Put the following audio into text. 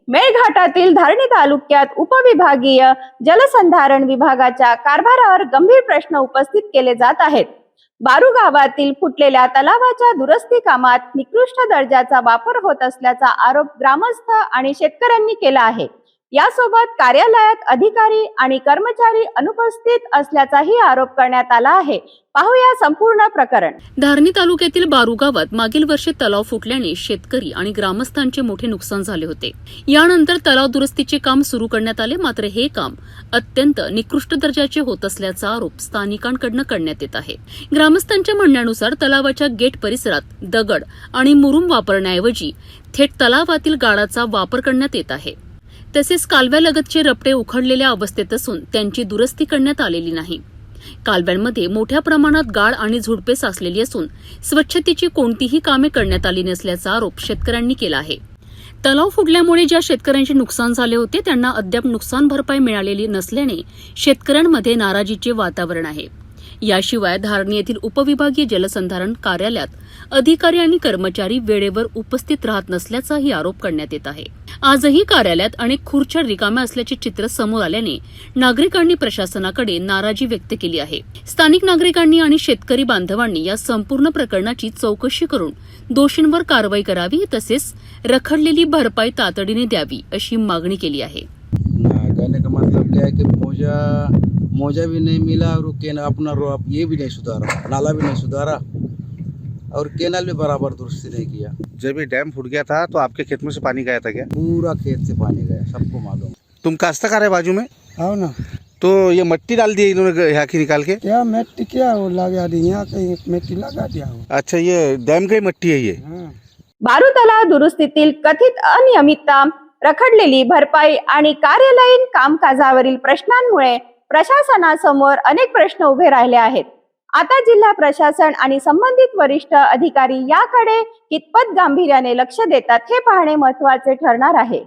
मेळघाटातील धारणी तालुक्यात उपविभागीय जलसंधारण विभागाच्या कारभारावर गंभीर प्रश्न उपस्थित केले जात आहेत। बारू गावातील फुटलेल्या तलावाच्या दुरुस्ती कामात निकृष्ट दर्जाचा वापर होत असल्याचा आरोप ग्रामस्थ आणि शेतकऱ्यांनी केला आहे। यासोबत कार्यालयात अधिकारी आणि कर्मचारी अनुपस्थित असल्याचाही आरोप करण्यात आला आहे। पाहूया संपूर्ण प्रकरण। धारणी तालुक्यातील बारू गावात मागील वर्षी तलाव फुटल्याने शेतकरी आणि ग्रामस्थांचे मोठे नुकसान झाले होते। यानंतर तलाव दुरुस्तीचे काम सुरू करण्यात आले, मात्र हे काम अत्यंत निकृष्ट दर्जाचे होत असल्याचा आरोप स्थानिकांकडून करण्यात येत आहे। ग्रामस्थांच्या म्हणण्यानुसार तलावाच्या गेट परिसरात दगड आणि मुरुम वापरण्याऐवजी थेट तलावातील गाळाचा वापर करण्यात येत आहे। तसेच कालव्यालगतचे रपटे उखडलेल्या अवस्थेत असून त्यांची दुरुस्ती करण्यात आलेली नाही। कालव्यांमध्ये मोठ्या प्रमाणात गाळ आणि झुडपे साचलेली असून स्वच्छतेची कोणतीही कामे करण्यात आली नसल्याचा आरोप शेतकऱ्यांनी केला आहे। तलाव फुटल्यामुळे ज्या शेतकऱ्यांचे नुकसान झाले होते त्यांना अद्याप नुकसान भरपाई मिळालेली नसल्याने शेतकऱ्यांमध्ये नाराजीचे वातावरण आहे। याशिवाय धारणी येथील उपविभागीय जलसंधारण कार्यालयात अधिकारी आणि कर्मचारी वेळेवर उपस्थित राहत नसल्याचाही आरोप करण्यात येत आहे। आजही कार्यालयात अनेक खुर्च्या रिकाम्या असल्याचे चित्र समोर आल्याने नागरिकांनी प्रशासनाकडे नाराजी व्यक्त केली आहे। स्थानिक नागरिकांनी आणि शेतकरी बांधवांनी या संपूर्ण प्रकरणाची चौकशी करून दोषींवर कारवाई करावी, तसेच रखडलेली भरपाई तातडीने द्यावी अशी मागणी केली आहे। कहने का मतलब क्या है कि मौजा भी नहीं मिला और अपना ये भी नहीं सुधारा, नाला भी नहीं सुधारा और केनाल भी बराबर दुरुस्ती नहीं किया। जब ये डैम फूट गया था तो आपके खेत में से पानी गया था क्या? पूरा खेत से पानी गया, सबको मालूम। तुम काश्तकार है बाजू में? हाँ ना। तो ये मिट्टी डाल दी इन्होंने यहाँ की निकाल के? क्या मिट्टी क्या वो लगा दी, यहाँ कहीं मिट्टी लगा दिया हो। अच्छा, ये डैम की मिट्टी है ये? हाँ। बारू तलाव दुरुस्तीतील कथित अनियमितता, रखडलेली भरपाई आणि कार्यालयीन कामकाजावरील प्रश्नांमुळे प्रशासनासमोर अनेक प्रश्न उभे राहिले आहेत। आता जिल्हा प्रशासन आणि संबंधित वरिष्ठ अधिकारी याकडे कितपत गांभीर्याने लक्ष देतात हे पाहणे महत्त्वाचे ठरणार आहे।